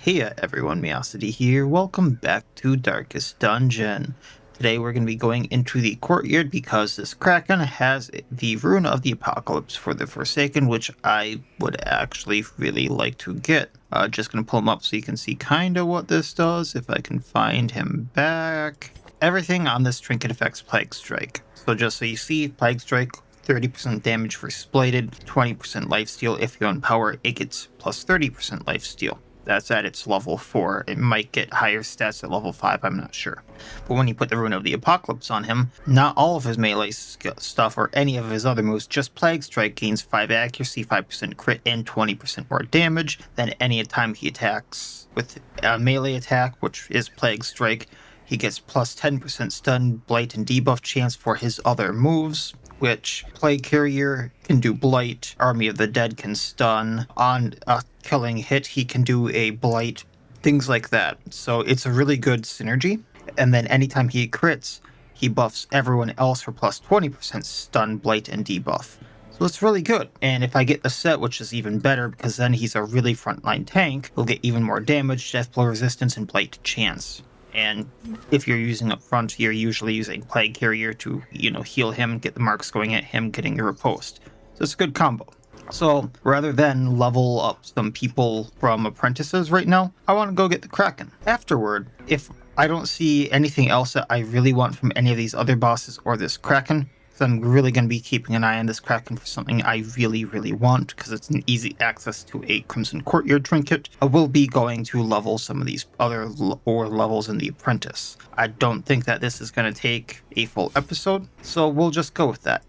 Hey everyone, Miacidae here. Welcome back to Darkest Dungeon. Today we're going to be going into the courtyard because this Kraken has the Rune of the Apocalypse for the Forsaken, which I would actually really like to get. Just going to pull him up so you can see kind of what this does, if I can find him back. Everything on this trinket affects Plague Strike. So just so you see, Plague Strike, 30% damage for Splighted, 20% lifesteal. If you own power, it gets plus 30% lifesteal. That's at its level 4. It might get higher stats at level 5, I'm not sure. But when you put the Rune of the Apocalypse on him, not all of his melee stuff or any of his other moves, just Plague Strike gains 5 accuracy, 5% crit, and 20% more damage than any time he attacks with a melee attack, which is Plague Strike. He gets plus 10% stun, blight, and debuff chance for his other moves, which Plague Carrier can do blight, Army of the Dead can stun, on a killing hit he can do a blight, things like that. So it's a really good synergy. And then anytime he crits, he buffs everyone else for plus 20% stun, blight, and debuff. So it's really good. And if I get the set, which is even better, because then he's a really frontline tank, he'll get even more damage, death blow resistance, and blight chance. And if you're using up front, you're usually using Plague Carrier to, heal him, get the marks going at him, getting your riposte. So it's a good combo. So rather than level up some people from apprentices right now, I want to go get the Kraken. Afterward, if I don't see anything else that I really want from any of these other bosses or this Kraken, so I'm really going to be keeping an eye on this Kraken for something I really, really want, because it's an easy access to a Crimson Courtyard trinket. I will be going to level some of these other lower levels in the Apprentice. I don't think that this is going to take a full episode, so we'll just go with that.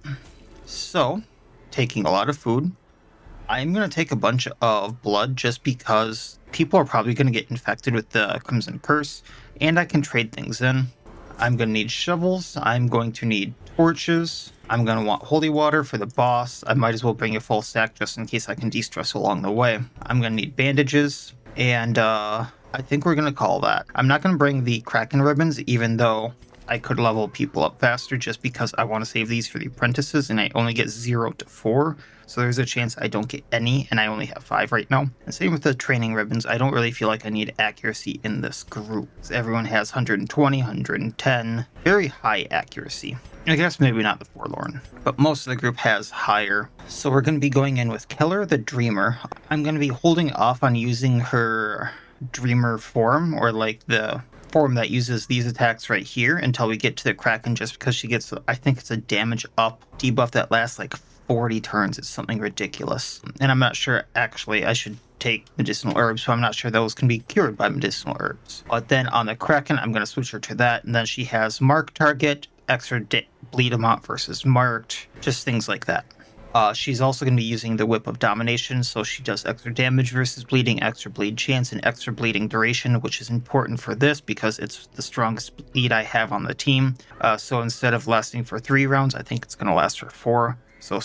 So, taking a lot of food, I'm going to take a bunch of blood just because people are probably going to get infected with the Crimson Curse, and I can trade things in. I'm going to need shovels, I'm going to need torches, I'm going to want holy water for the boss. I might as well bring a full stack just in case I can de-stress along the way. I'm going to need bandages, and I think we're going to call that. I'm not going to bring the Kraken ribbons, even though I could level people up faster, just because I want to save these for the apprentices, and I only get 0 to 4. So there's a chance I don't get any, and I only have 5 right now. And same with the training ribbons, I don't really feel like I need accuracy in this group. So everyone has 120, 110, very high accuracy. I guess maybe not the Forlorn, but most of the group has higher. So we're going to be going in with Keller the Dreamer. I'm going to be holding off on using her Dreamer form, or like the form that uses these attacks right here, until we get to the Kraken, just because she gets, I think it's a damage up debuff that lasts like 40 turns. It's something ridiculous. And I'm not sure, actually, I should take medicinal herbs, so I'm not sure those can be cured by medicinal herbs. But then on the Kraken, I'm going to switch her to that, and then she has mark target, extra bleed amount versus marked, just things like that. She's also going to be using the Whip of Domination, so she does extra damage versus bleeding, extra bleed chance, and extra bleeding duration, which is important for this because it's the strongest bleed I have on the team. So instead of lasting for 3 rounds, I think it's going to last for 4. So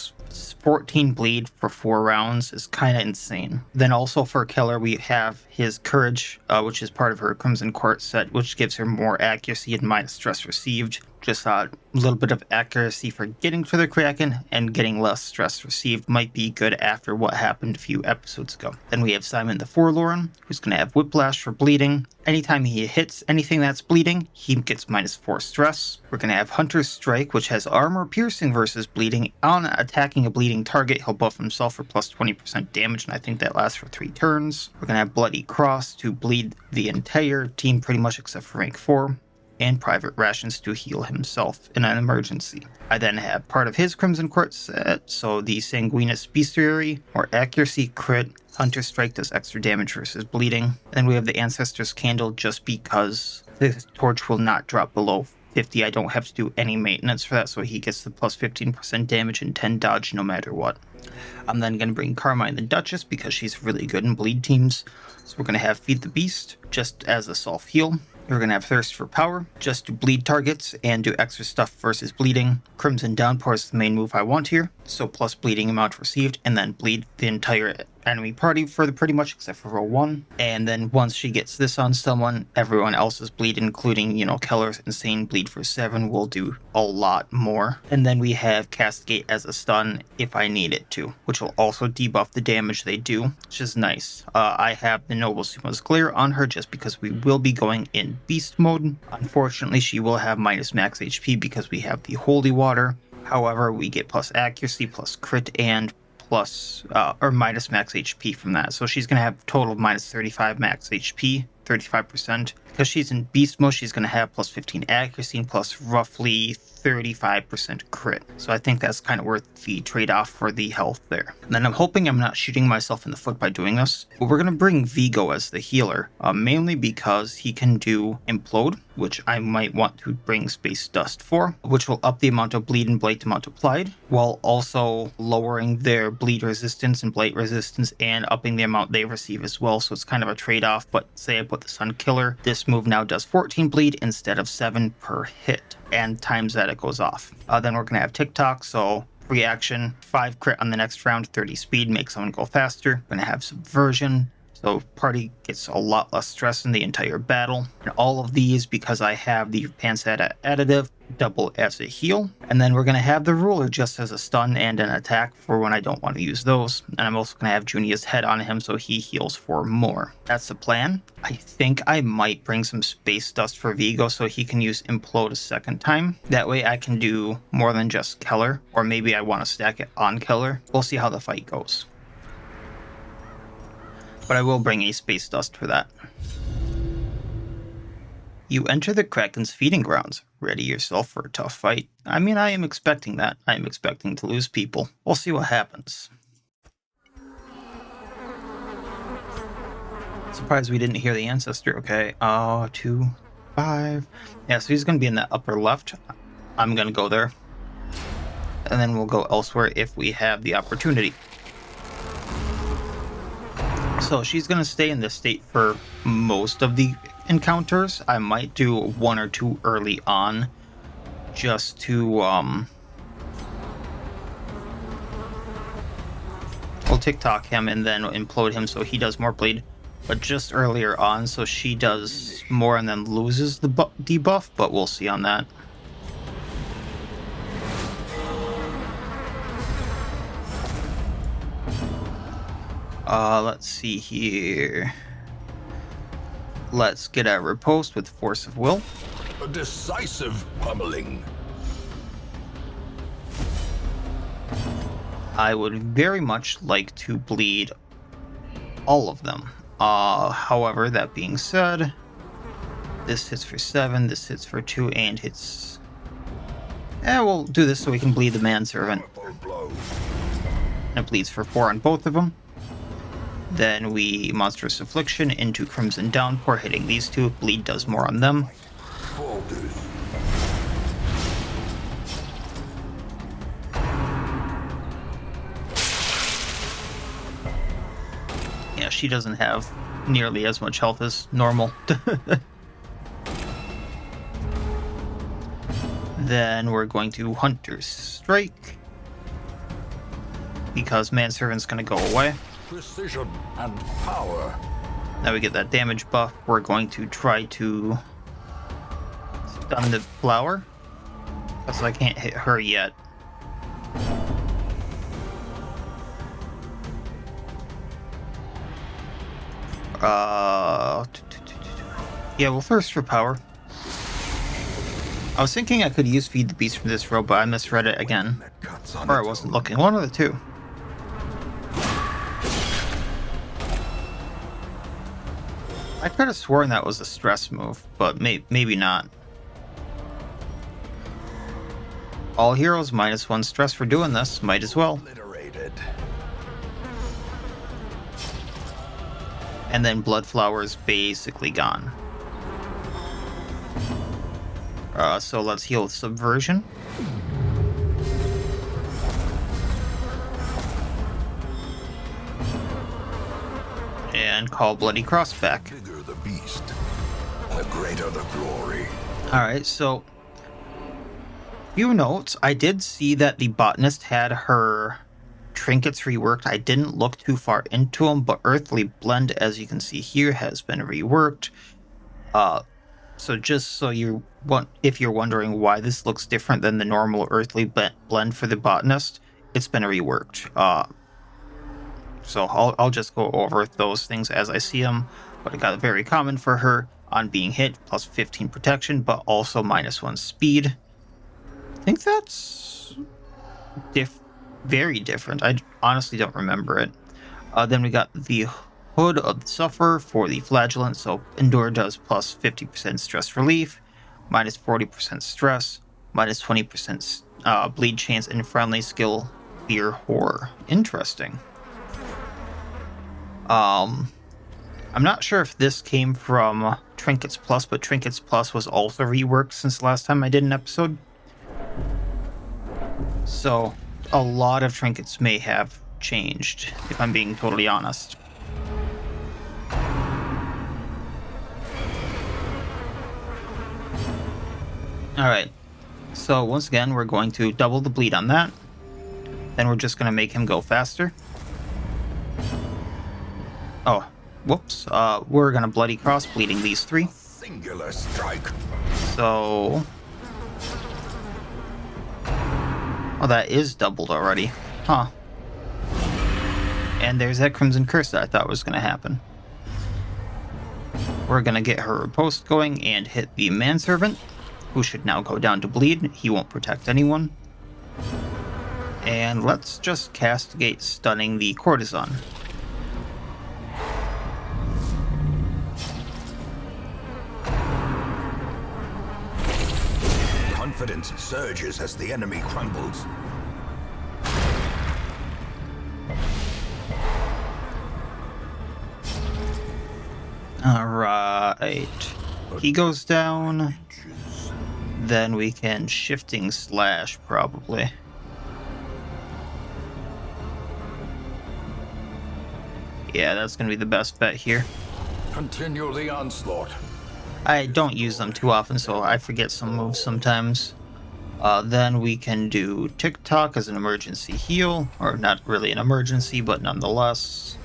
14 bleed for 4 rounds is kind of insane. Then also for Keller, we have his Courage, which is part of her Crimson Court set, which gives her more accuracy and minus stress received. Just a little bit of accuracy for getting to the Kraken, and getting less stress received might be good after what happened a few episodes ago. Then we have Simon the Forlorn, who's going to have Whiplash for bleeding. Anytime he hits anything that's bleeding, he gets minus 4 stress. We're going to have Hunter's Strike, which has armor piercing versus bleeding. On attacking a bleeding target, he'll buff himself for plus 20% damage, and I think that lasts for 3 turns. We're going to have Bloody Cross to bleed the entire team pretty much except for rank 4. And Private Rations to heal himself in an emergency. I then have part of his Crimson Court set, so the Sanguinous Bestiary, or accuracy, crit, Hunter Strike does extra damage versus bleeding. Then we have the Ancestor's Candle, just because the torch will not drop below 50. I don't have to do any maintenance for that, so he gets the plus 15% damage and 10 dodge no matter what. I'm then going to bring Carmine the Duchess because she's really good in bleed teams. So we're going to have Feed the Beast, just as a self-heal. We're going to have Thirst for Power, just to bleed targets and do extra stuff versus bleeding. Crimson Downpour is the main move I want here. so plus bleeding amount received, and then bleed the entire enemy party for pretty much except for row 1. And then once she gets this on someone, everyone else's bleed, including, Keller's insane bleed for 7, will do a lot more. And then we have Castigate as a stun if I need it to, which will also debuff the damage they do, which is nice. I have the Noble Suma's Glare on her just because we will be going in beast mode. Unfortunately, she will have minus max HP because we have the Holy Water. However, we get plus accuracy, plus crit, and plus or minus max HP from that. So she's going to have total of minus 35 max HP, 35%. Because she's in beast mode, she's going to have plus 15 accuracy and plus roughly 35% crit. So I think that's kind of worth the trade-off for the health there. And then I'm hoping I'm not shooting myself in the foot by doing this. But we're going to bring Vigo as the healer, mainly because he can do Implode, which I might want to bring Space Dust for, which will up the amount of bleed and blight multiplied, while also lowering their bleed resistance and blight resistance and upping the amount they receive as well. So it's kind of a trade-off, but say I put this on Killer, this move now does 14 bleed instead of 7 per hit, and times that it goes off. Then we're going to have TikTok, so free action, 5 crit on the next round, 30 speed, make someone go faster. We're going to have Subversion, so party gets a lot less stress in the entire battle. And all of these, because I have the Pansada additive, double as a heal. And then we're going to have the Ruler just as a stun and an attack for when I don't want to use those. And I'm also going to have Junia's head on him so he heals for more. That's the plan. I think I might bring some Space Dust for Vigo so he can use Implode a second time. That way I can do more than just Keller, or maybe I want to stack it on Keller. We'll see how the fight goes. But I will bring a Space Dust for that. You enter the Kraken's feeding grounds. Ready yourself for a tough fight. I mean, I am expecting that. I am expecting to lose people. We'll see what happens. Surprised we didn't hear the ancestor. Okay, 2, 5. Yeah, so he's going to be in the upper left. I'm going to go there. And then we'll go elsewhere if we have the opportunity. So she's going to stay in this state for most of the encounters. I might do 1 or 2 early on just to we'll TikTok him and then implode him so he does more bleed, but just earlier on so she does more and then loses the debuff, but we'll see on that. Let's see here. Let's get a riposte with Force of Will. A decisive pummeling. I would very much like to bleed all of them. However, that being said, this hits for 7, this hits for 2, and hits... we'll do this so we can bleed the Manservant. And it bleeds for 4 on both of them. Then we Monstrous Affliction into Crimson Downpour, hitting these 2. Bleed does more on them. Yeah, she doesn't have nearly as much health as normal. Then we're going to Hunter's Strike, because Manservant's going to go away. Precision and power. Now we get that damage buff. We're going to try to stun the flower, because I can't hit her yet. Yeah, we'll thirst for power. I was thinking I could use Feed the Beast from this row, but I misread it again. Or I wasn't looking. One of the two. I could have sworn that was a stress move, but maybe not. All heroes -1 stress for doing this. Might as well. And then Bloodflower is basically gone. So let's heal with Subversion. And call Bloody Cross back. The bigger the beast, the greater the glory. Alright, so few notes. I did see that the botanist had her trinkets reworked. I didn't look too far into them, but Earthly Blend, as you can see here, has been reworked. So just so if you're wondering why this looks different than the normal Earthly Blend for the botanist, it's been reworked. So I'll just go over those things as I see them. But it got very common for her on being hit, plus 15 protection, but also -1 speed. I think that's very different. I honestly don't remember it. Then we got the Hood of the Sufferer for the Flagellant. So Endure does plus 50% stress relief, minus 40% stress, minus 20% bleed chance, and friendly skill fear horror. Interesting. I'm not sure if this came from Trinkets Plus, but Trinkets Plus was also reworked since the last time I did an episode. So a lot of trinkets may have changed, if I'm being totally honest. Alright, so once again, we're going to double the bleed on that. Then we're just going to make him go faster. Oh, whoops. We're going to Bloody Cross, bleeding these 3. Singular strike. So... oh, that is doubled already. Huh. And there's that Crimson Curse that I thought was going to happen. We're going to get her riposte going and hit the Manservant, who should now go down to bleed. He won't protect anyone. And let's just castigate Stunning the Courtesan. Confidence surges as the enemy crumbles. Alright. He goes down. Then we can Shifting Slash, probably. Yeah, that's going to be the best bet here. Continue the onslaught. I don't use them too often, so I forget some moves sometimes. Then we can do TikTok as an emergency heal, or not really an emergency, but nonetheless.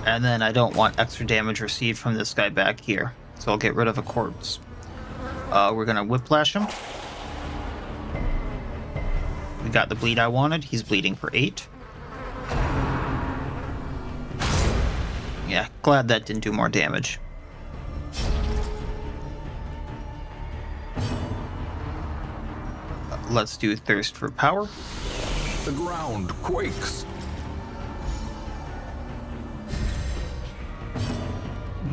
And then I don't want extra damage received from this guy back here, so I'll get rid of a corpse. We're gonna Whiplash him. We got the bleed I wanted. He's bleeding for 8. Yeah, glad that didn't do more damage. Let's do Thirst for Power. The ground quakes.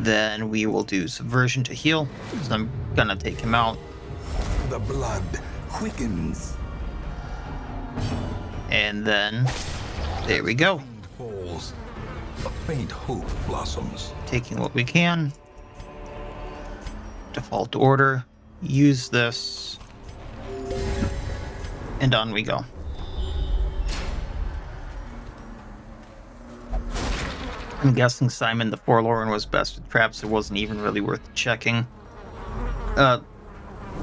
Then we will do Subversion to heal, because I'm gonna take him out. The blood quickens. And then, there we go. Falls. A faint hope blossoms. Taking what we can. Default order. Use this. And on we go. I'm guessing Simon the Forlorn was best with traps. It wasn't even really worth checking.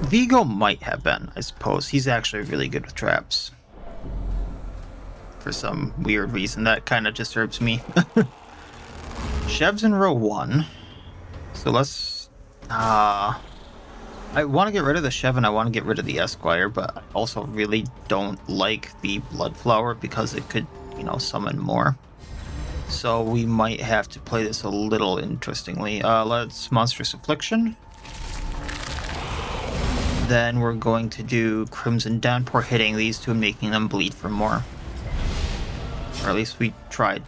Vigo might have been, I suppose. He's actually really good with traps. For some weird reason. That kind of disturbs me. Chev's in row 1. So let's... I want to get rid of the Chev and I want to get rid of the Esquire, but I also really don't like the Bloodflower because it could, summon more. So we might have to play this a little interestingly. Let's Monstrous Affliction. Then we're going to do Crimson Downpour, hitting these two and making them bleed for more. Or at least we tried.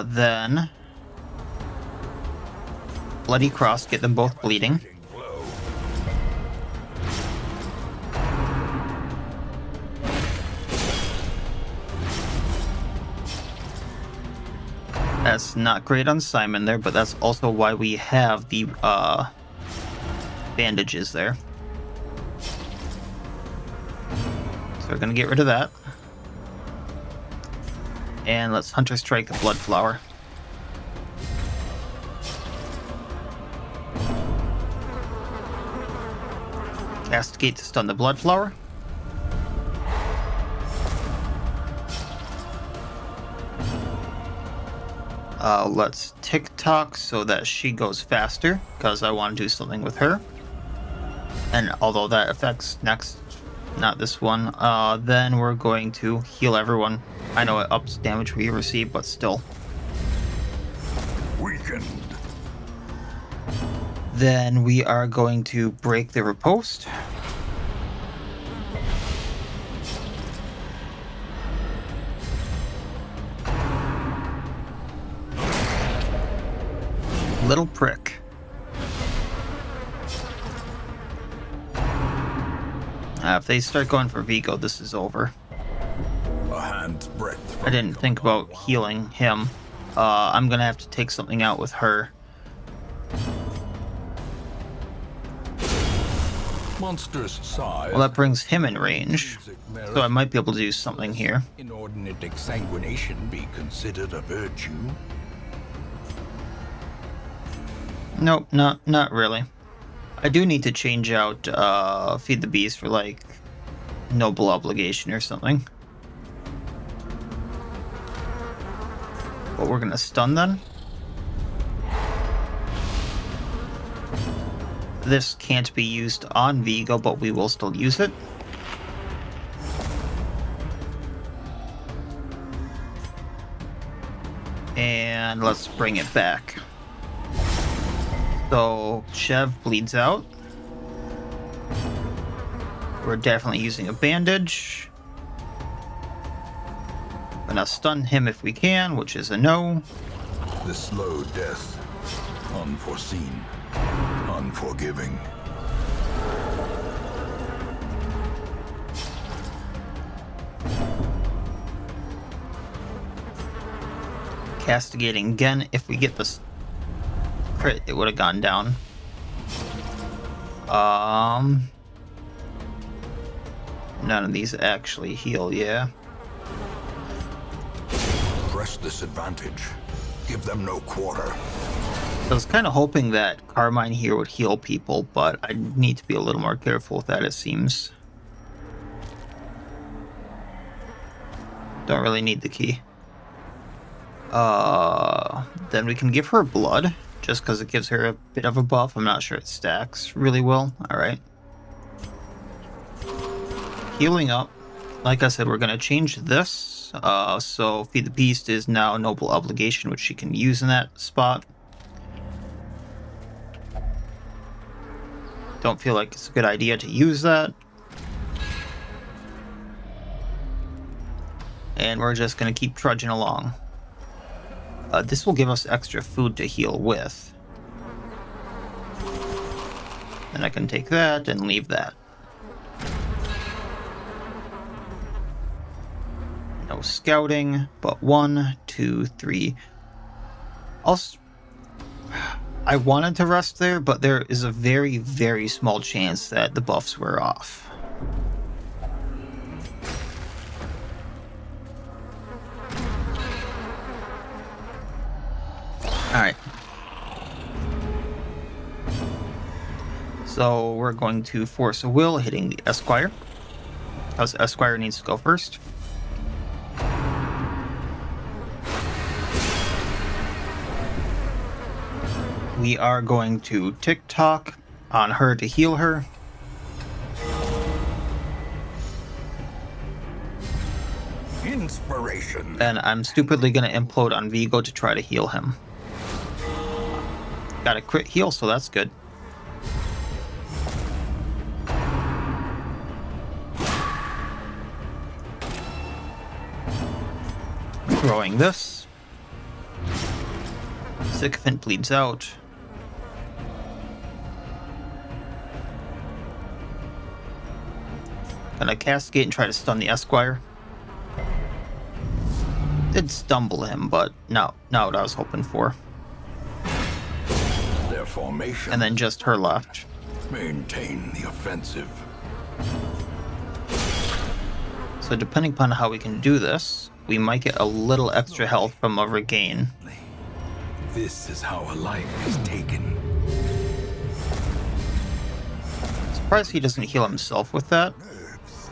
Then Bloody Cross, get them both bleeding. That's not great on Simon there, but that's also why we have the bandages there. So we're gonna get rid of that. And let's Hunter Strike the Bloodflower. Castigate to stun the Bloodflower. Let's tick-tock so that she goes faster, because I want to do something with her. And although that affects next, not this one, then we're going to heal everyone. I know it ups damage we receive, but still. Weakened. Then we are going to break the riposte. Little prick. If they start going for Vigo, this is over. A hand's breadth. I didn't think about healing him. I'm gonna have to take something out with her. Monstrous size. Well, that brings him in range, so I might be able to do something here. Inordinate exsanguination be considered a virtue? Nope, not really. I do need to change out Feed the Beast for, like, Noble Obligation or something. But we're gonna stun then. This can't be used on Vigo, but we will still use it. And let's bring it back. So, Chev bleeds out. We're definitely using a bandage. Gonna stun him if we can, which is a no. The slow death. Unforeseen. Unforgiving. Castigating again. If we get this crit, it would have gone down. None of these actually heal, yeah. Press this advantage. Give them no quarter. I was kind of hoping that Carmine here would heal people, but I need to be a little more careful with that, it seems. Don't really need the key. Then we can give her blood, just because it gives her a bit of a buff. I'm not sure it stacks really well. Alright. Healing up. Like I said, we're going to change this. So Feed the Beast is now Noble Obligation, which she can use in that spot. Don't feel like it's a good idea to use that. And we're just going to keep trudging along. This will give us extra food to heal with. Then I can take that and leave that. No scouting, but 1, 2, 3. I wanted to rest there, but there is a very, very small chance that the buffs wear off. Alright. So we're going to force a will, hitting the Esquire. Because Esquire needs to go first. We are going to tick-tock on her to heal her. Inspiration. Then I'm stupidly going to implode on Vigo to try to heal him. Got a crit heal, so that's good. Throwing this. Sycophant bleeds out. Gonna cascade and try to stun the Esquire. Did stumble him, but not what I was hoping for. Their formation. And then just her left. Maintain the offensive. So depending upon how we can do this, we might get a little extra health from a regain. This is how a life is taken. Surprised he doesn't heal himself with that. Nerves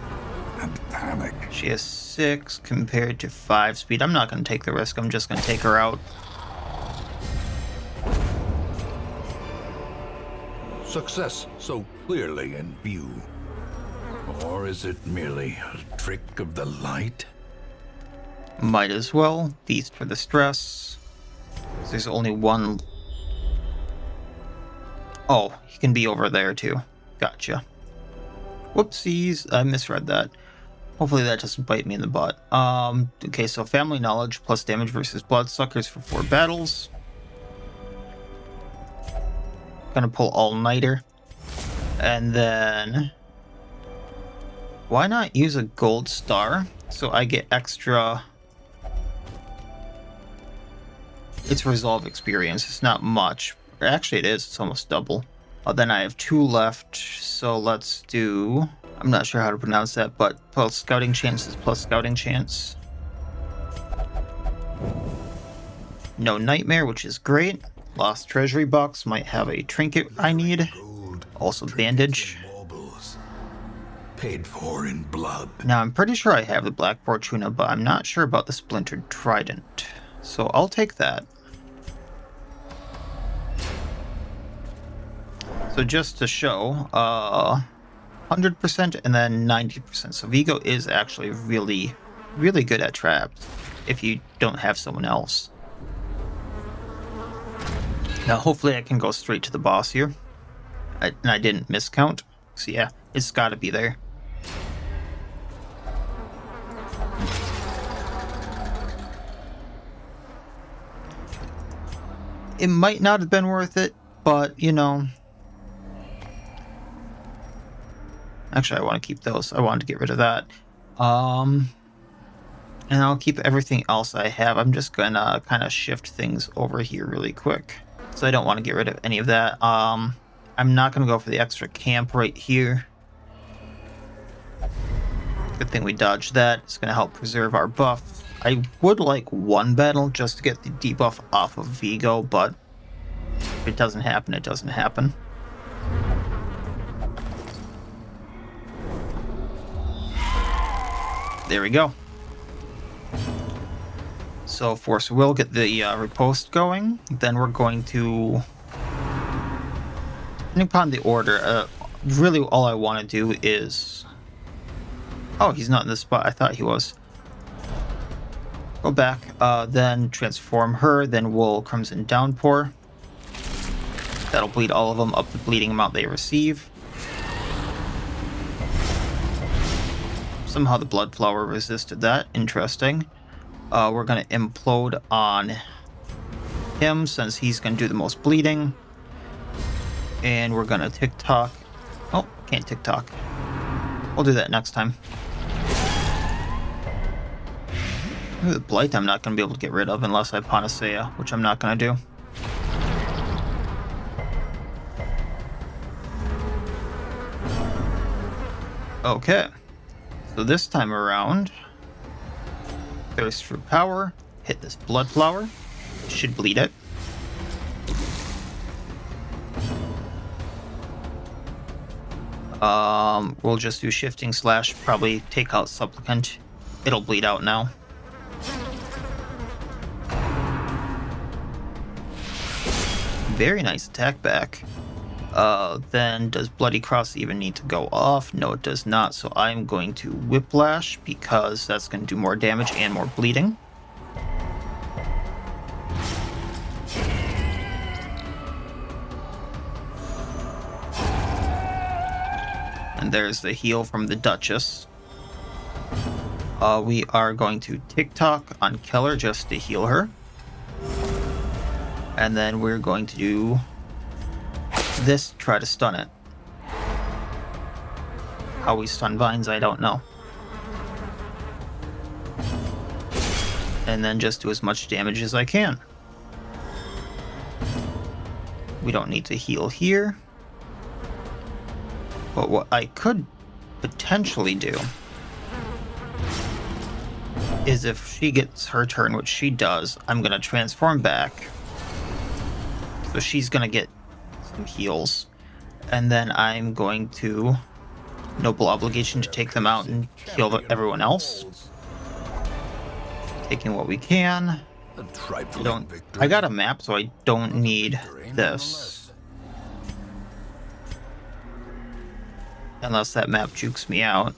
and panic. She has 6 compared to 5 speed. I'm not going to take the risk. I'm just going to take her out. Success so clearly in view. Or is it merely a trick of the light? Might as well. Feast for the stress. There's only one. Oh, he can be over there too. Gotcha. Whoopsies, I misread that. Hopefully that doesn't bite me in the butt. Okay, so family knowledge plus damage versus bloodsuckers for 4 battles. Gonna pull all-nighter. And then why not use a gold star so I get extra. It's resolve experience. It's not much. Actually, it is. It's almost double. Then I have 2 left. So let's do. I'm not sure how to pronounce that, but plus scouting chance is plus scouting chance. No nightmare, which is great. Lost treasury box might have a trinket I need. Also bandage. Paid for in blood. Now I'm pretty sure I have the Black Fortuna, but I'm not sure about the Splintered Trident. So I'll take that. So just to show, 100% and then 90%. So Vigo is actually really, really good at traps if you don't have someone else. Now hopefully I can go straight to the boss here. And I didn't miscount. So yeah, it's gotta be there. It might not have been worth it, but you know. Actually, I want to keep those. I wanted to get rid of that. And I'll keep everything else I have. I'm just gonna kind of shift things over here really quick. So I don't want to get rid of any of that. I'm not gonna go for the extra camp right here. Good thing we dodged that. It's gonna help preserve our buff. I would like 1 battle just to get the debuff off of Vigo, but if it doesn't happen, it doesn't happen. There we go. So Force will get the riposte going. Then we're going to, depending upon the order, really all I want to do is. Oh, he's not in this spot. I thought he was. Go back, then transform her. Then we'll Crimson Downpour. That'll bleed all of them up the bleeding amount they receive. Somehow the Bloodflower resisted that. Interesting. We're going to implode on him since he's going to do the most bleeding. And we're going to tick-tock. Oh, can't tick-tock. We'll do that next time. Ooh, the Blight I'm not going to be able to get rid of unless I Panacea, which I'm not going to do. Okay. So this time around, Thirst for Power, hit this Bloodflower, should bleed it. We'll just do Shifting Slash, probably take out Supplicant. It'll bleed out now. Very nice attack back. Then does Bloody Cross even need to go off? No, it does not. So I'm going to Whiplash because that's going to do more damage and more bleeding. And there's the heal from the Duchess. We are going to tick-tock on Keller just to heal her. And then we're going to do this, try to stun it. How we stun vines, I don't know. And then just do as much damage as I can. We don't need to heal here. But what I could potentially do is if she gets her turn, which she does, I'm going to transform back. So she's going to get some heals. And then I'm going to... Noble obligation to take them out and heal everyone else. Taking what we can. I got a map, so I don't need this. Unless that map jukes me out.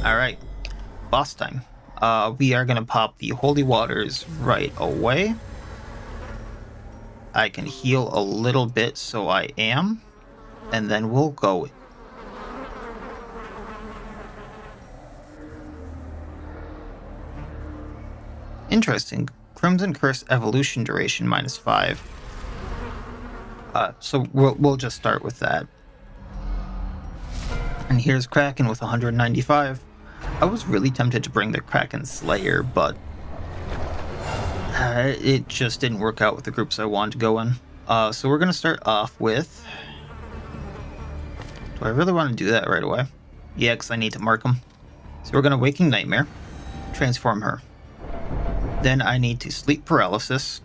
Alright. Boss time. We are going to pop the Holy Waters right away. I can heal a little bit, so I am. And then we'll go. Interesting. Crimson Curse evolution duration -5. So we'll just start with that. And here's Kraken with 195. I was really tempted to bring the Kraken Slayer, but it just didn't work out with the groups I wanted to go in. So we're going to start off with... Do I really want to do that right away? Yeah, because I need to mark them. So we're going to Waking Nightmare. Transform her. Then I need to Sleep Paralysis.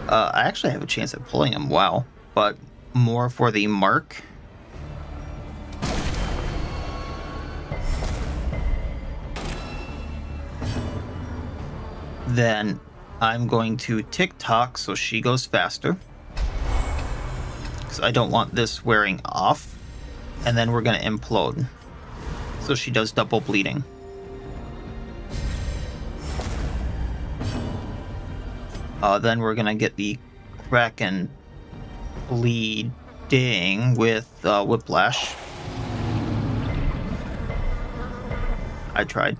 I actually have a chance at pulling him, wow. But more for the mark. Then I'm going to Tick-Tock so she goes faster. Because I don't want this wearing off. And then we're going to Implode. So she does double bleeding. Then we're going to get the Kraken bleeding with Whiplash. I tried.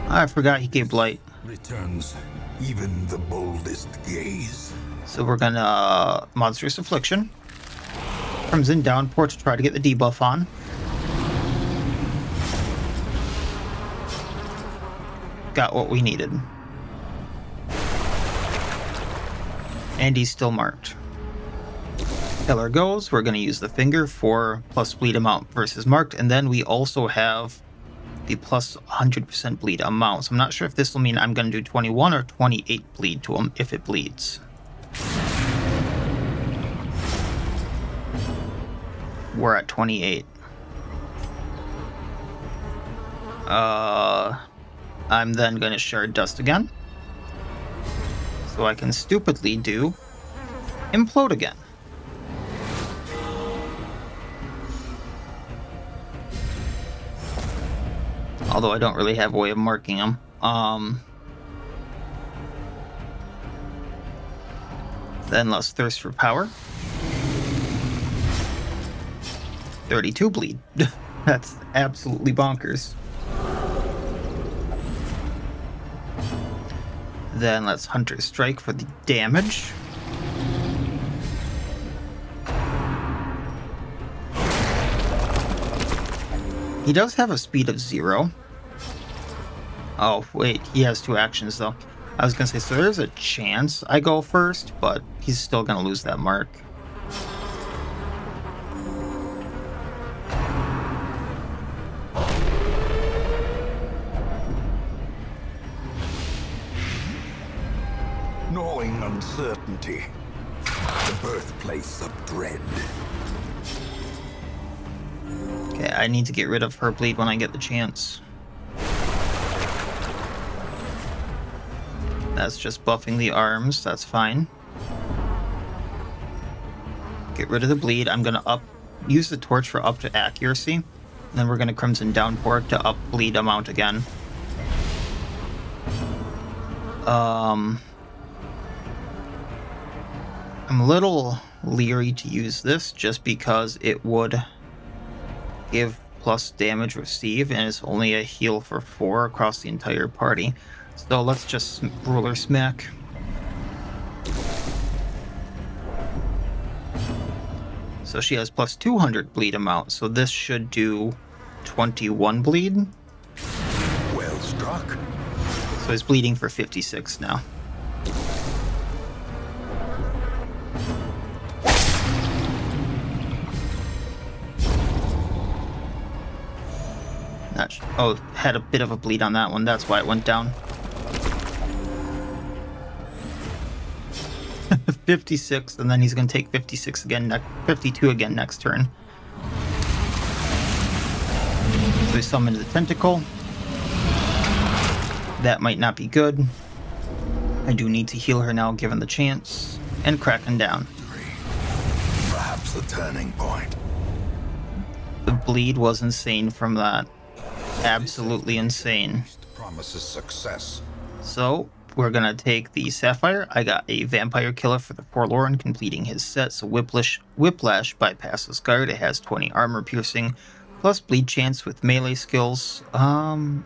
I forgot he gave Blight. Returns even the boldest gaze. So we're going to Monstrous Affliction. Crimson Downpour to try to get the debuff on. Got what we needed. And he's still marked. Killer goes. We're going to use the finger for plus bleed amount versus marked. And then we also have the plus 100% bleed amount. So I'm not sure if this will mean I'm going to do 21 or 28 bleed to him if it bleeds. We're at 28. I'm then going to Shard Dust again. So I can stupidly do Implode again. Although I don't really have a way of marking them. Then let's Thirst for Power. 32 bleed. That's absolutely bonkers. Then let's Hunter's Strike for the damage. He does have a speed of 0. Oh, wait, he has 2 actions, though. I was going to say, so there's a chance I go first, but he's still going to lose that mark. Gnawing uncertainty, the birthplace of dread. Okay, I need to get rid of her bleed when I get the chance. That's just buffing the arms, that's fine. Get rid of the bleed. I'm gonna use the torch for up to accuracy. And then we're gonna Crimson Downpour to up bleed amount again. I'm a little leery to use this just because it would give plus damage received and it's only a heal for 4 across the entire party. So let's just Ruler Smack. So she has plus 200 bleed amount, so this should do 21 bleed. Well struck. So he's bleeding for 56 now. Oh, had a bit of a bleed on that one. That's why it went down. 56, and then he's going to take 56 again, 52 again next turn. So we summon the tentacle. That might not be good. I do need to heal her now, given the chance. And Kraken down. Perhaps the turning point. The bleed was insane from that. Absolutely insane. Promises success. So we're gonna take the Sapphire. I got a Vampire Killer for the Forlorn, completing his set. So Whiplash bypasses guard. It has 20 armor piercing, plus bleed chance with melee skills.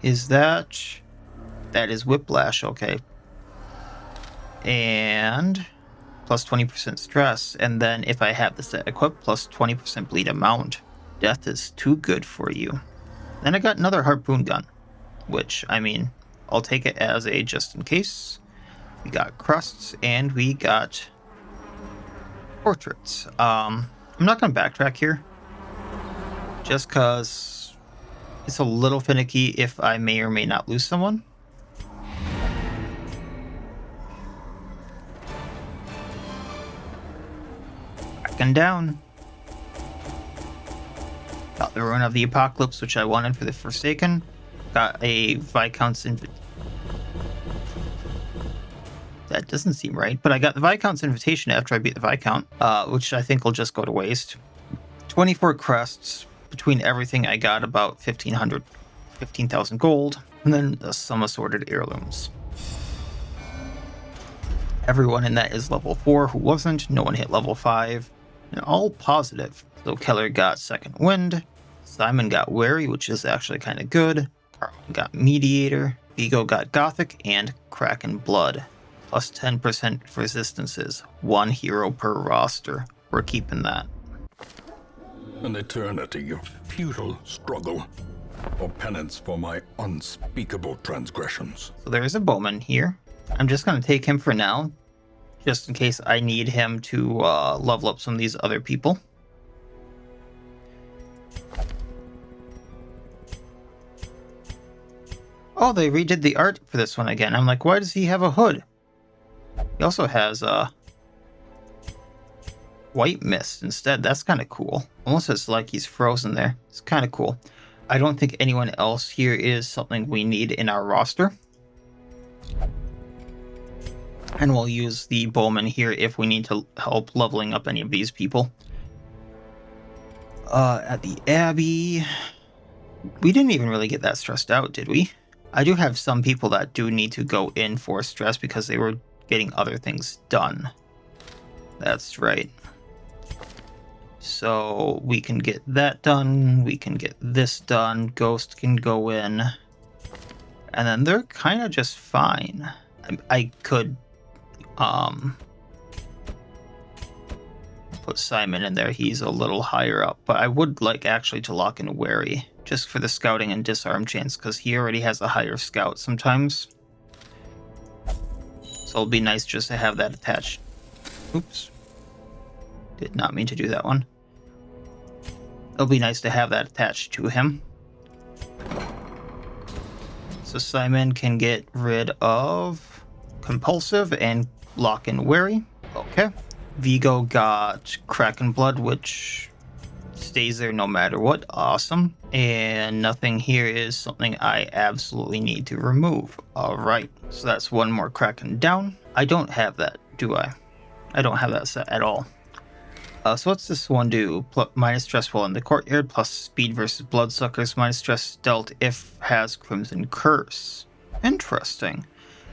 Is that is Whiplash? Okay. And plus 20% stress. And then if I have the set equipped, plus 20% bleed amount. Death is too good for you. Then I got another harpoon gun, which, I mean, I'll take it as a just in case. We got crusts and we got portraits. I'm not going to backtrack here, just because it's a little finicky if I may or may not lose someone. Kraken down. Got the Ruin of the Apocalypse, which I wanted for the Forsaken. Got a Viscount's Invitation. That doesn't seem right, but I got the Viscount's Invitation after I beat the Viscount, which I think will just go to waste. 24 crests. Between everything, I got about 15,000 gold, and then some assorted heirlooms. Everyone in that is level 4 who wasn't. No one hit level 5. And all positive. So Keller got Second Wind. Simon got Wary, which is actually kind of good. Carmen got Mediator. Vigo got Gothic, and Kraken Blood. Plus 10% resistances. 1 hero per roster. We're keeping that. An eternity of futile struggle, or penance for my unspeakable transgressions. So there is a bowman here. I'm just going to take him for now, just in case I need him to level up some of these other people. Oh, they redid the art for this one again. I'm like, why does he have a hood? He also has white mist instead. That's kind of cool. Almost it's like he's frozen there. It's kind of cool. I don't think anyone else here is something we need in our roster. And we'll use the bowman here if we need to help leveling up any of these people. At the Abbey, we didn't even really get that stressed out, did we? I do have some people that do need to go in for stress because they were getting other things done. That's right. So we can get that done. We can get this done. Ghost can go in. And then they're kind of just fine. I could put Simon in there. He's a little higher up, but I would like actually to lock in Wary just for the scouting and disarm chance because he already has a higher scout sometimes. So it'll be nice just to have that attached. Oops. Did not mean to do that one. It'll be nice to have that attached to him. So Simon can get rid of Compulsive and lock in Wary. Okay. Vigo got Kraken Blood, which stays there no matter what. Awesome. And nothing here is something I absolutely need to remove. Alright. So that's one more Kraken down. I don't have that, do I? I don't have that set at all. So what's this one do? Minus stress while in the courtyard, plus speed versus bloodsuckers, minus stress dealt if has Crimson Curse. Interesting.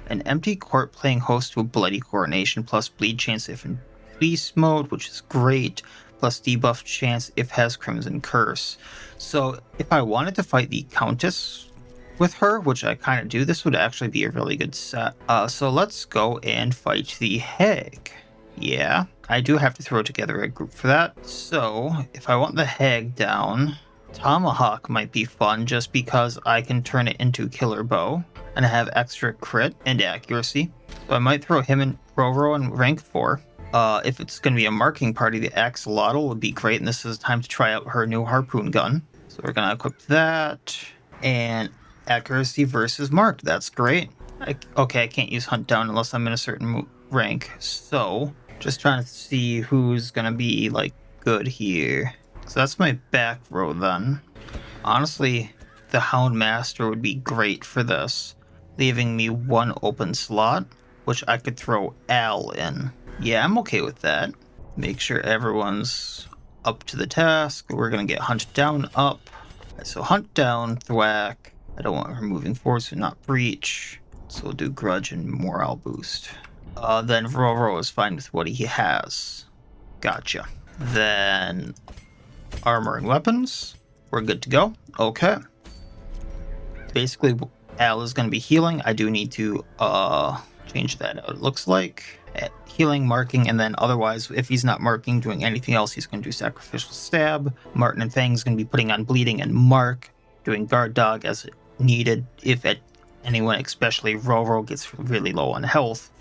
An empty court playing host to a bloody coronation, plus bleed chance if in beast mode, which is great, plus debuff chance if has Crimson Curse. So if I wanted to fight the Countess with her, which I kind of do, this would actually be a really good set. So let's go and fight the Hag. Yeah, I do have to throw together a group for that. So if I want the Hag down, Tomahawk might be fun just because I can turn it into Killer Bow and have extra crit and accuracy. So I might throw him in Roro in rank 4. If it's going to be a marking party, the Axolotl would be great, and this is time to try out her new harpoon gun. So we're going to equip that. And accuracy versus marked. That's great. Okay, I can't use hunt down unless I'm in a certain rank. So, just trying to see who's gonna be, like, good here. So that's my back row then. Honestly, the Hound Master would be great for this, leaving me one open slot, which I could throw Al in. Yeah, I'm okay with that. Make sure everyone's up to the task. We're gonna get Hunt Down up. So Hunt Down, Thwack. I don't want removing force and not breach. So we'll do Grudge and Morale boost. Then Roro is fine with what he has. Gotcha. Then armor and weapons. We're good to go. Okay. Basically, Al is going to be healing. I do need to change that out. It looks like healing, marking, and then otherwise, if he's not marking, doing anything else, he's going to do sacrificial stab. Martin and Fang's going to be putting on bleeding and mark, doing guard dog as needed. If anyone, especially Roro, gets really low on health.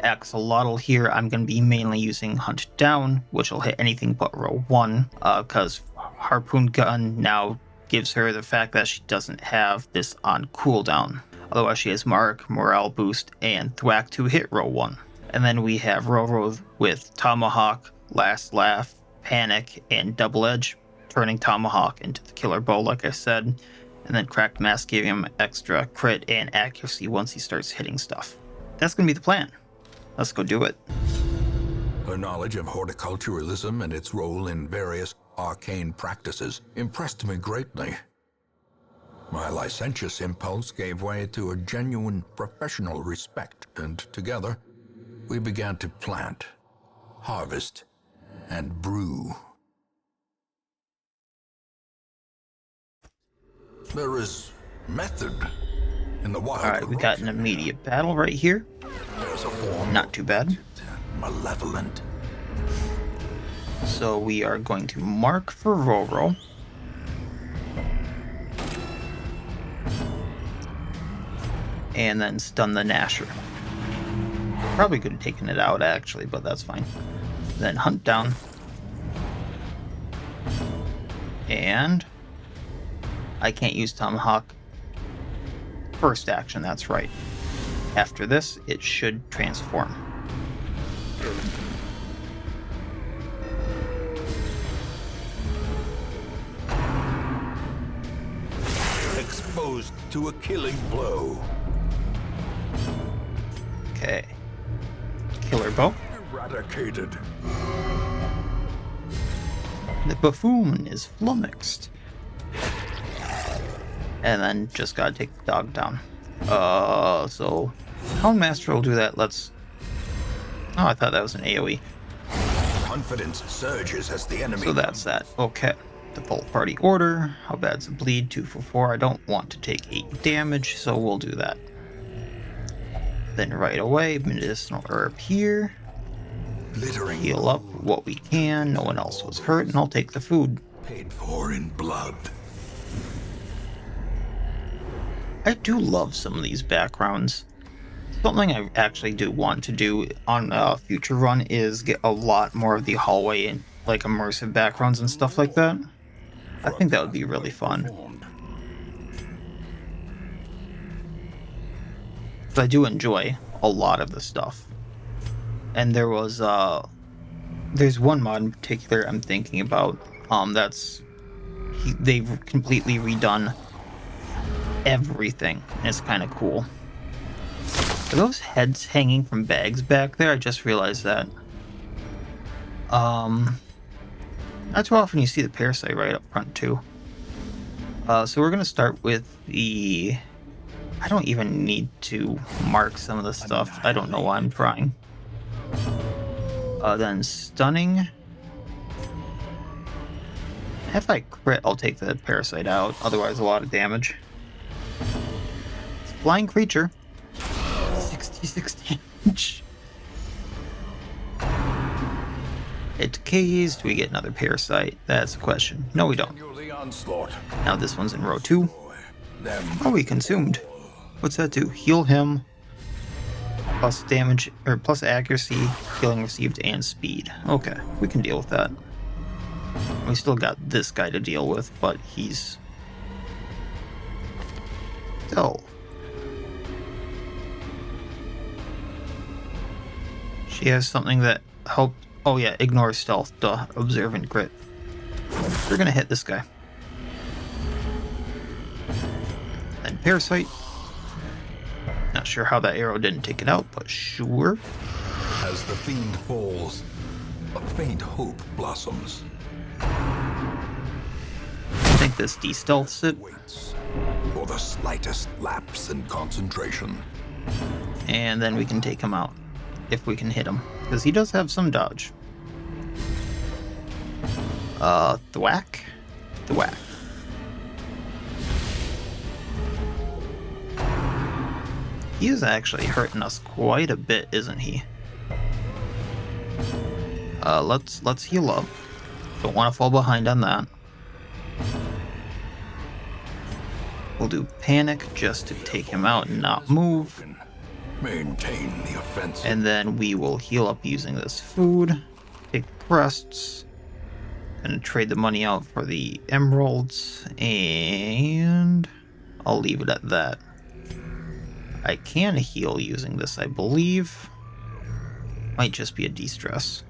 Axolotl here, I'm going to be mainly using Hunt Down, which will hit anything but row 1, because Harpoon Gun now gives her the fact that she doesn't have this on cooldown. Otherwise, she has Mark, Morale Boost, and Thwack to hit row 1. And then we have Roro with Tomahawk, Last Laugh, Panic, and Double Edge, turning Tomahawk into the killer bow, like I said. And then Cracked Mask giving him extra crit and accuracy once he starts hitting stuff. That's going to be the plan. Let's go do it. Her knowledge of horticulturalism and its role in various arcane practices impressed me greatly. My licentious impulse gave way to a genuine professional respect, and together we began to plant, harvest, and brew. There is method in the wild. Alright, we got an immediate battle right here. There's a form not too bad. Malevolent. So we are going to mark for Roro. And then stun the Gnasher. Probably could have taken it out actually, but that's fine. Then Hunt Down. And I can't use Tomahawk. First action, that's right. After this, it should transform. Exposed to a killing blow. Okay. Killer bow. Eradicated. The buffoon is flummoxed. And then just gotta take the dog down. So Houndmaster will do that. Let's. Oh, I thought that was an AoE. Confidence surges as the enemy. So that's that. Okay. Default party order. How bad's the bleed? 2 for 4. I don't want to take 8 damage, so we'll do that. Then right away, medicinal herb here. Glittering. Heal up what we can. No one else was hurt, and I'll take the food. Paid for in blood. I do love some of these backgrounds. Something I actually do want to do on a future run is get a lot more of the hallway and like immersive backgrounds and stuff like that. I think that would be really fun. But I do enjoy a lot of the stuff. And there was there's one mod in particular I'm thinking about. They've completely redone everything, and it's kind of cool. Are those heads hanging from bags back there? I just realized that. Not too often you see the Parasite right up front too. So we're gonna start with the. I don't even need to mark some of the stuff. I don't know why I'm trying. Then stunning. If I crit, I'll take the Parasite out. Otherwise, a lot of damage. It's a flying creature. 66 damage. It decays. Do we get another Parasite? That's the question. No, we don't. Now this one's in row 2. Oh, we consumed. What's that do? Heal him. Plus damage, or plus accuracy, healing received, and speed. Okay, we can deal with that. We still got this guy to deal with, but he's stealth. She has something that helped. Oh yeah, ignore stealth. Duh. Observant grit. We're gonna hit this guy. Then Parasite. Not sure how that arrow didn't take it out, but sure. As the fiend falls, a faint hope blossoms. I think this de-stealths it. Waits for the slightest lapse in concentration. And then we can take him out. If we can hit him. Because he does have some dodge. Thwack? Thwack. He is actually hurting us quite a bit, isn't he? Let's heal up. Don't want to fall behind on that. We'll do panic just to take him out and not move. Maintain the offensive. And then we will heal up using this food. Take crests. Gonna trade the money out for the emeralds. And I'll leave it at that. I can heal using this, I believe. Might just be a de-stress.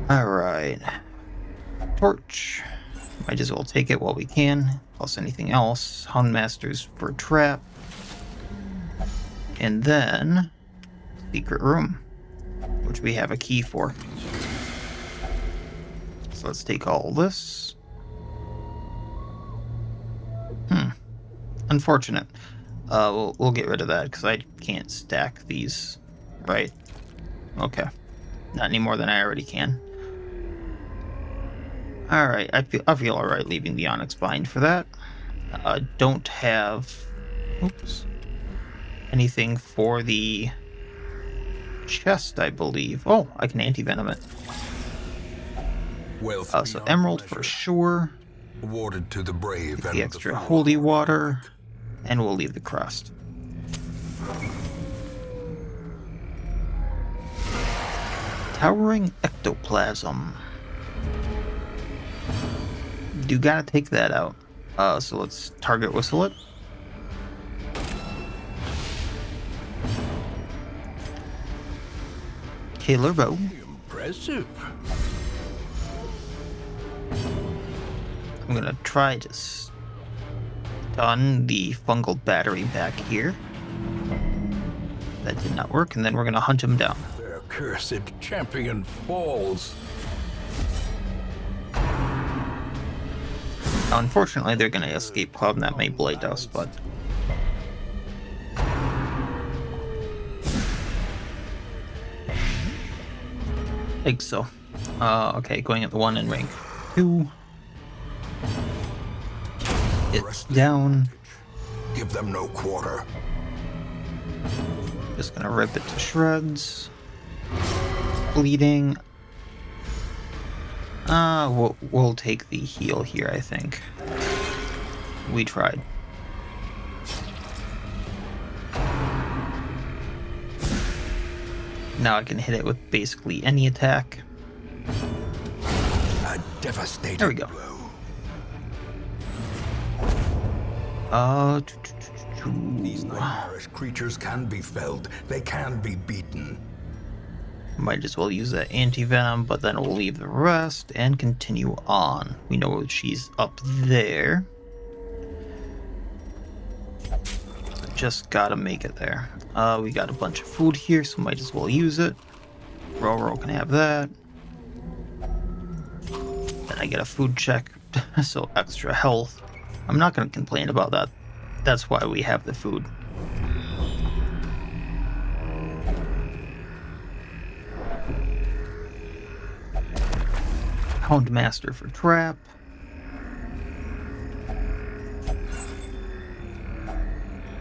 Alright. Torch. Might as well take it while we can. Plus anything else. Houndmasters for trap. And then secret room, which we have a key for. So let's take all this. Unfortunate. We'll get rid of that because I can't stack these. Right. Okay. Not any more than I already can. Alright, I feel alright leaving the Onyx behind for that. Don't have anything for the chest, I believe. Oh, I can anti-venom it. So emerald for sure. Awarded to the brave Get and the extra holy water, and we'll leave the crust. Towering ectoplasm. Do gotta take that out. So let's target whistle it. Killer bow. Impressive. I'm gonna try to stun the fungal battery back here. That did not work, and then we're gonna hunt him down. Their cursed champion falls. Now, unfortunately, they're gonna escape Cloud, and that may blade us, but I think so. Okay, going at the one in rank 2. It's down. Give them no quarter. Just gonna rip it to shreds. Bleeding. We'll take the heal here, I think. We tried. Now I can hit it with basically any attack. A devastating There we go. blow. These nightmarish creatures can be felled. They can be beaten. Might as well use that anti-venom, but then we'll leave the rest and continue on. We know she's up there. Just gotta make it there. We got a bunch of food here, so might as well use it. Roro can have that. Then I get a food check, so extra health. I'm not gonna complain about that. That's why we have the food. Houndmaster for trap.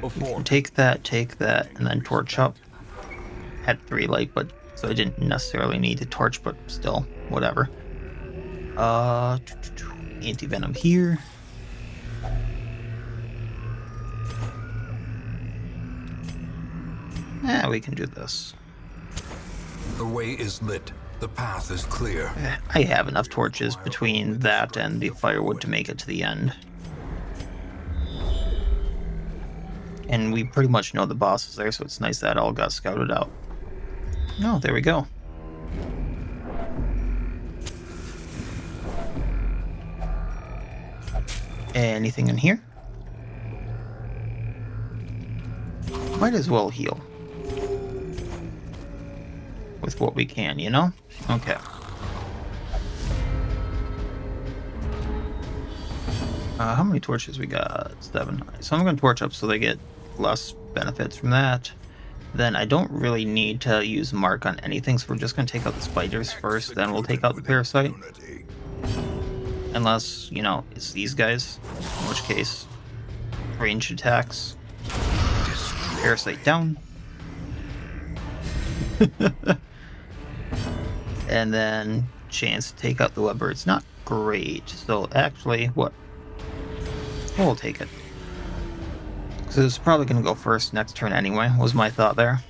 We can take that, and then torch up. Had 3 light, but so I didn't necessarily need to torch, but still, whatever. Anti-venom here. Yeah, we can do this. The way is lit. The path is clear. I have enough torches between that and the firewood to make it to the end. And we pretty much know the boss is there, so it's nice that all got scouted out. Oh, there we go. Anything in here? Might as well heal. With what we can, you know? Okay. How many torches we got? 7. So I'm going to torch up so they get less benefits from that. Then I don't really need to use mark on anything, so we're just going to take out the spiders first, then we'll take out the parasite. Unless, you know, it's these guys, in which case, ranged attacks. Parasite down. And then chance to take out the webber. It's not great, so actually, what? We'll take it. Because it's probably going to go first next turn anyway, was my thought there.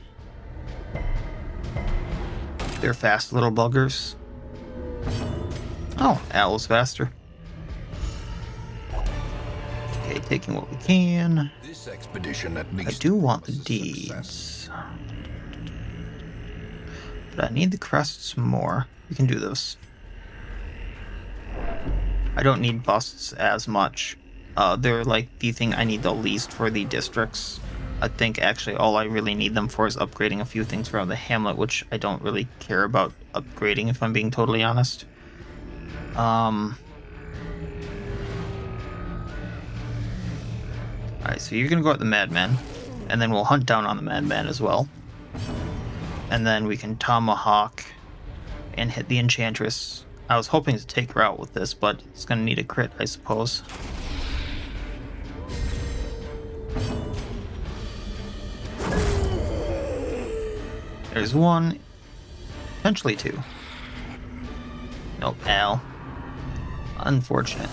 They're fast little buggers. Oh, owl's faster. Okay, taking what we can. This expedition at least I do want the was a deeds. success. But I need the crests more. We can do this. I don't need busts as much. They're like the thing I need the least for the districts. I think actually all I really need them for is upgrading a few things around the hamlet, which I don't really care about upgrading if I'm being totally honest. Alright, so you're gonna go at the madman, and then we'll hunt down on the madman as well. And then we can tomahawk and hit the enchantress. I was hoping to take her out with this, but it's gonna need a crit, I suppose. There's 1, potentially 2. Nope, ow. Unfortunate.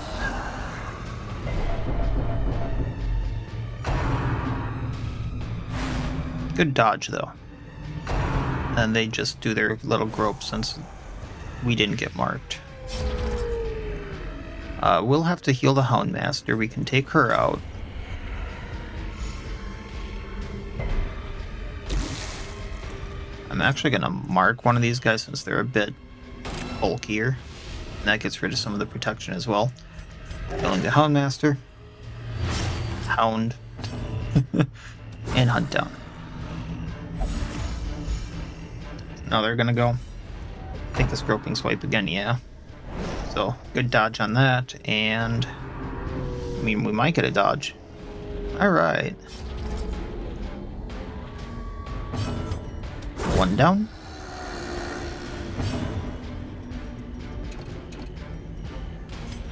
Good dodge, though. And they just do their little grope since we didn't get marked. We'll have to heal the Houndmaster. We can take her out. I'm actually going to mark one of these guys since they're a bit bulkier. And that gets rid of some of the protection as well. Killing the Houndmaster. Hound. And hunt down. Now they're going to go. Take this groping swipe again, yeah. So, good dodge on that. And, I mean, we might get a dodge. Alright. 1 down.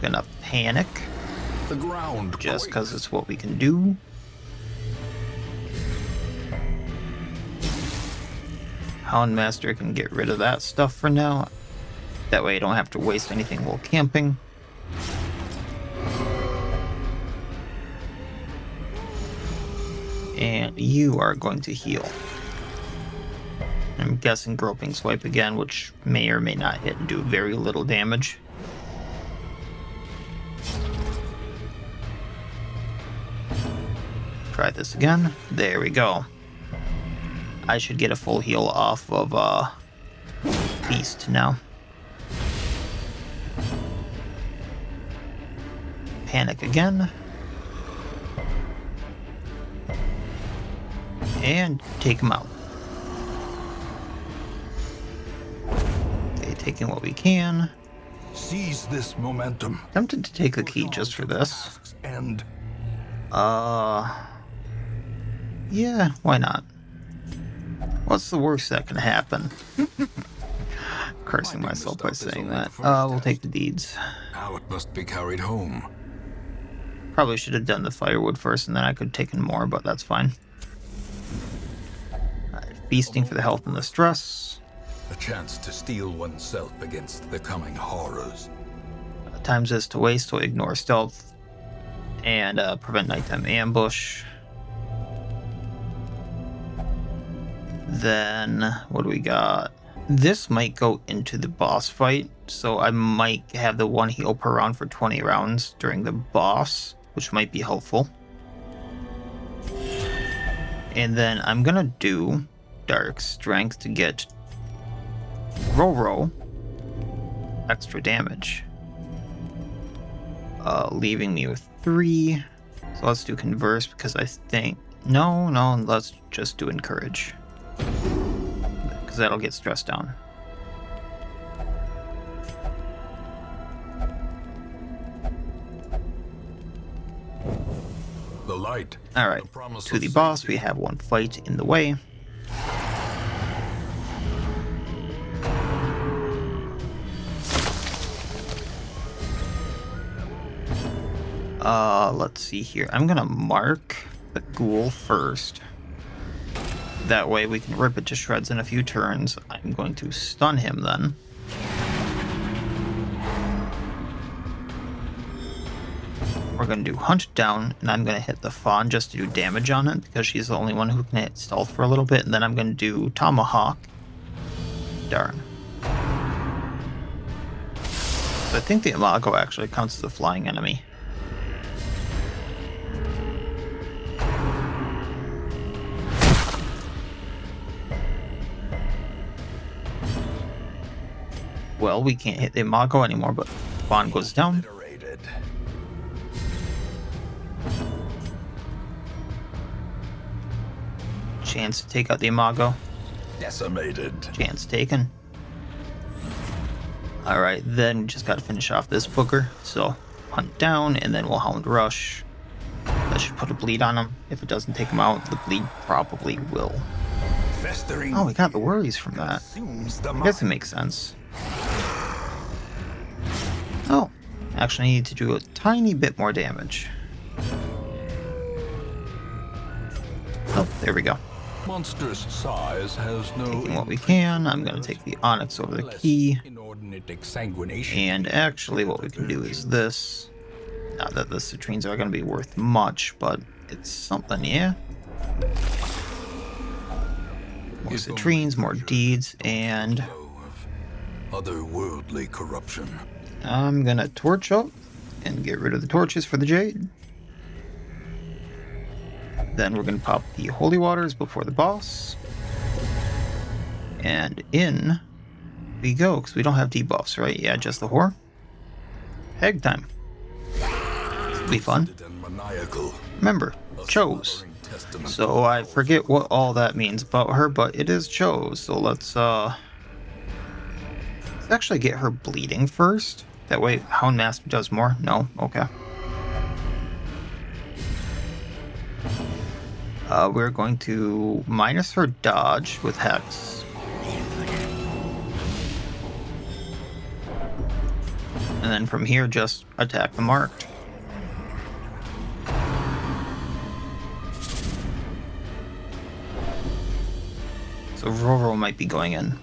Gonna panic. The ground Just because it's what we can do. Houndmaster can get rid of that stuff for now. That way I don't have to waste anything while camping. And you are going to heal. I'm guessing groping swipe again, which may or may not hit and do very little damage. Try this again. There we go. I should get a full heal off of Beast now. Panic again. And take him out. Okay, taking what we can. Seize this momentum. Tempted to take the key just for this. And yeah, why not? What's the worst that can happen? Cursing myself by saying that. We'll take the deeds. now it must be carried home. Probably should have done the firewood first and then I could have taken more, but that's fine. Feasting for the health and the stress. A chance to steel oneself against the coming horrors. Times this to waste, so ignore stealth. And prevent nighttime ambush. Then, what do we got? This might go into the boss fight, so I might have the one heal per round for 20 rounds during the boss, which might be helpful. And then I'm gonna do Dark Strength to get Roro extra damage, leaving me with 3. So let's do Converse because I think no, let's just do Encourage because that'll get stressed down. The light. All right, to the boss. We have one fight in the way. Let's see here. I'm gonna mark the ghoul first. That way we can rip it to shreds in a few turns. I'm going to stun him then. We're going to do Hunt Down, and I'm going to hit the Faun just to do damage on it, because she's the only one who can hit stealth for a little bit, and then I'm going to do Tomahawk. Darn. So I think the Imago actually counts as a flying enemy. Well, we can't hit the Imago anymore, but Faun goes down. Chance to take out the Imago. Decimated. Chance taken. Alright, then we just gotta finish off this booger. So, Hunt Down, and then we'll Hound Rush. That should put a bleed on him. If it doesn't take him out, the bleed probably will. Festering. Oh, we got the worries from that. I guess it makes sense. Oh, actually I need to do a tiny bit more damage. Oh, there we go. Monstrous size has no. Taking what we can. I'm going to take the Onyx over the key. Inordinate exsanguination. And actually what we can do is this. Not that the citrines are going to be worth much, but it's something, yeah? More citrines, more deeds, and otherworldly corruption. I'm going to torch up and get rid of the torches for the Jade. Then we're going to pop the Holy Waters before the boss. And in we go, because we don't have debuffs, right? Yeah, just the whore. Hag time. This will be fun. Remember, chose. So I forget what all that means about her, but it is chose. So let's actually get her bleeding first. That way Hound Master does more. No? Okay. We're going to minus her dodge with Hex. And then from here, just attack the marked. So Roro might be going in.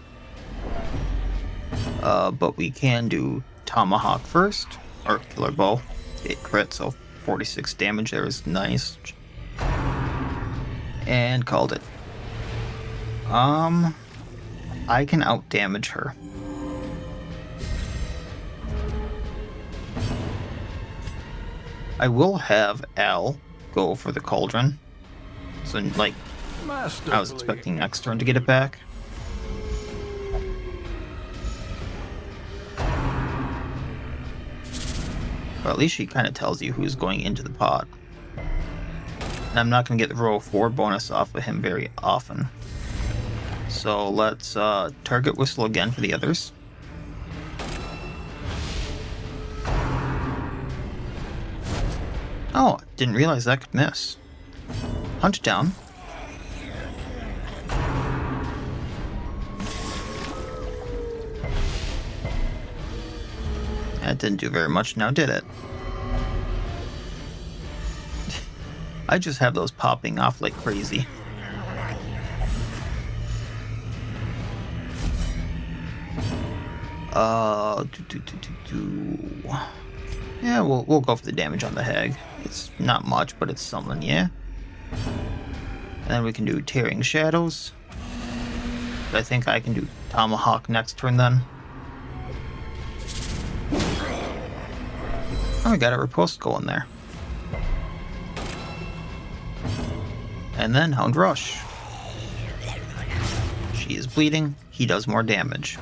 But we can do Tomahawk first, or Killer Bow. It crit, so 46 damage there is nice. And called it. I can out-damage her. I will have Al go for the Cauldron. So, like, I was expecting next turn to get it back. But at least she kind of tells you who's going into the pot. And I'm not going to get the row 4 bonus off of him very often. So let's target Whistle again for the others. Oh, didn't realize that could miss. Hunt down. That didn't do very much now, did it? I just have those popping off like crazy. Yeah, we'll go for the damage on the Hag. It's not much, but it's something, yeah? And then we can do Tearing Shadows. I think I can do Tomahawk next turn then. Oh, we got a riposte going there. And then Hound Rush. She is bleeding. He does more damage.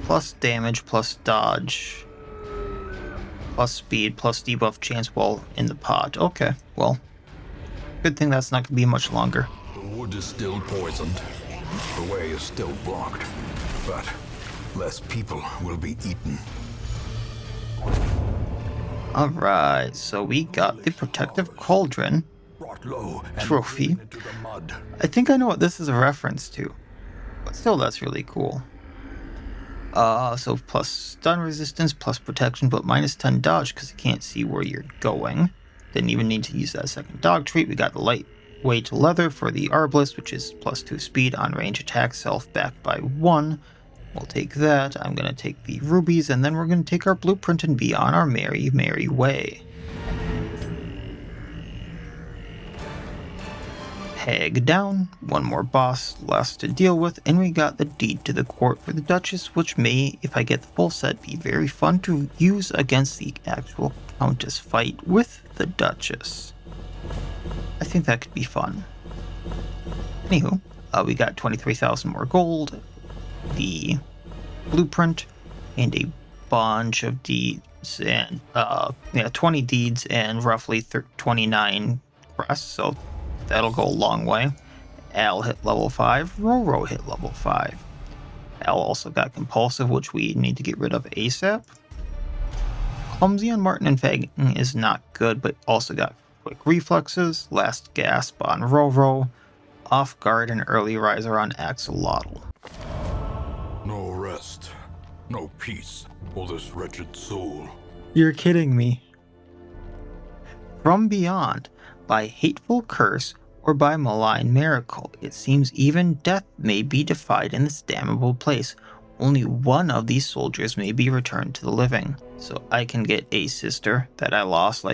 Plus damage, plus dodge, plus speed, plus debuff chance while in the pot. Okay, well, good thing that's not going to be much longer. The wood is still poisoned. The way is still blocked. But less people will be eaten. Alright, so we got the Protective Cauldron trophy. I think I know what this is a reference to, but still, that's really cool. So plus stun resistance, plus protection, but minus 10 dodge because you can't see where you're going. Didn't even need to use that second dog trait. We got the lightweight leather for the Arbalist, which is plus 2 speed on range attack, self backed by 1. We'll take that. I'm going to take the rubies, and then we're going to take our blueprint and be on our merry, merry way. Hag down, one more boss less to deal with, and we got the deed to the court for the Duchess, which may, if I get the full set, be very fun to use against the actual Countess fight with the Duchess. I think that could be fun. Anywho, we got 23,000 more gold, the blueprint, and a bunch of deeds, and 20 deeds and roughly 29 crests, so that'll go a long way. Al hit level 5, Roro hit level 5. Al also got compulsive, which we need to get rid of ASAP. Clumsy on Martin and Fang is not good, but also got quick reflexes, last gasp on Roro, off guard and early riser on Axolotl. No rest, no peace for this wretched soul. You're kidding me. From beyond, by hateful curse or by malign miracle, it seems even death may be defied in this damnable place. Only one of these soldiers may be returned to the living. So I can get a sister that I lost,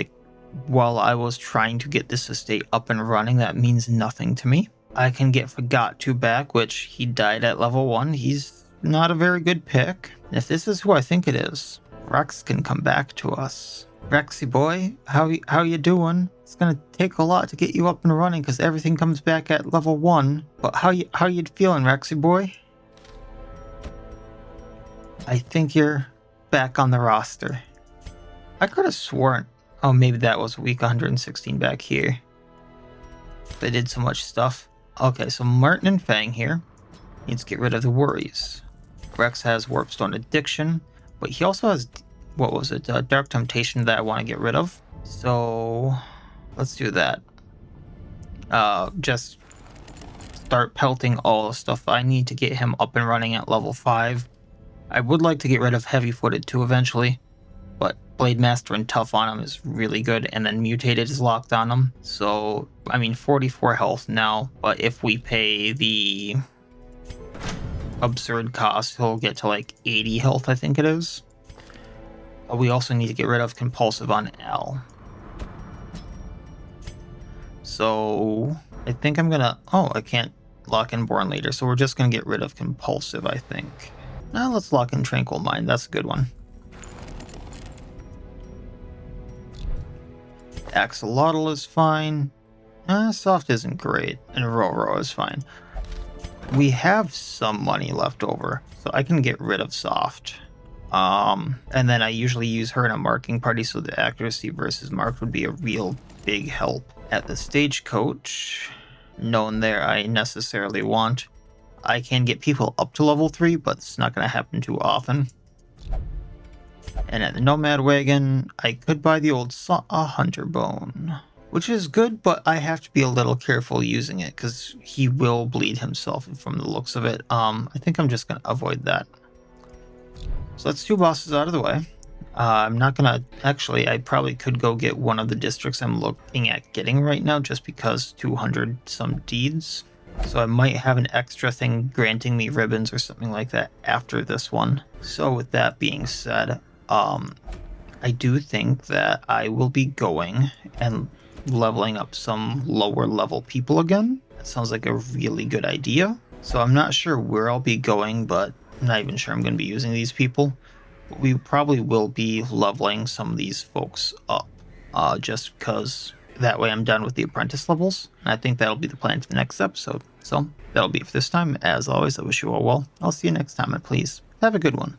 while I was trying to get this estate up and running. That means nothing to me. I can get Forgot back, which he died at level 1. He's not a very good pick. And if this is who I think it is, Rex can come back to us. Rexy boy, how you doing? It's gonna take a lot to get you up and running because everything comes back at level 1. But how you feeling, Rexy boy? I think you're back on the roster. I could have sworn. Oh, maybe that was week 116 back here. They did so much stuff. Okay, so Martin and Fang here needs to get rid of the worries. Rex has Warpstone Addiction, but he also has, what was it, Dark Temptation that I want to get rid of. So let's do that. Just start pelting all the stuff I need to get him up and running at level 5. I would like to get rid of Heavy Footed too eventually, but Blade Master and Tough on him is really good, and then Mutated is locked on him. So, 44 health now, but if we pay the absurd cost, he'll get to 80 health, I think it is. We also need to get rid of Compulsive on L. So, I think I'm gonna... Oh, I can't lock in Born Leader, so we're just gonna get rid of Compulsive, I think. Now let's lock in Tranquil Mind, that's a good one. Axolotl is fine. Soft isn't great, and Roro is fine. We have some money left over, so I can get rid of Soft. And then I usually use her in a marking party, so the accuracy versus marked would be a real big help. At the Stagecoach, known there I necessarily want. I can get people up to level 3, but it's not going to happen too often. And at the Nomad Wagon, I could buy the old Hunter Bone, which is good, but I have to be a little careful using it because he will bleed himself from the looks of it. I think I'm just going to avoid that. So that's 2 bosses out of the way. I'm not going to... Actually, I probably could go get one of the districts I'm looking at getting right now just because 200 some deeds. So I might have an extra thing granting me ribbons or something like that after this one. So with that being said, I do think that I will be going and leveling up some lower level people again. That sounds like a really good idea. So I'm not sure where I'll be going, but I'm not even sure I'm going to be using these people. But we probably will be leveling some of these folks up, just because that way I'm done with the apprentice levels. And I think that'll be the plan for the next episode. So that'll be it for this time. As always, I wish you all well. I'll see you next time, and please have a good one.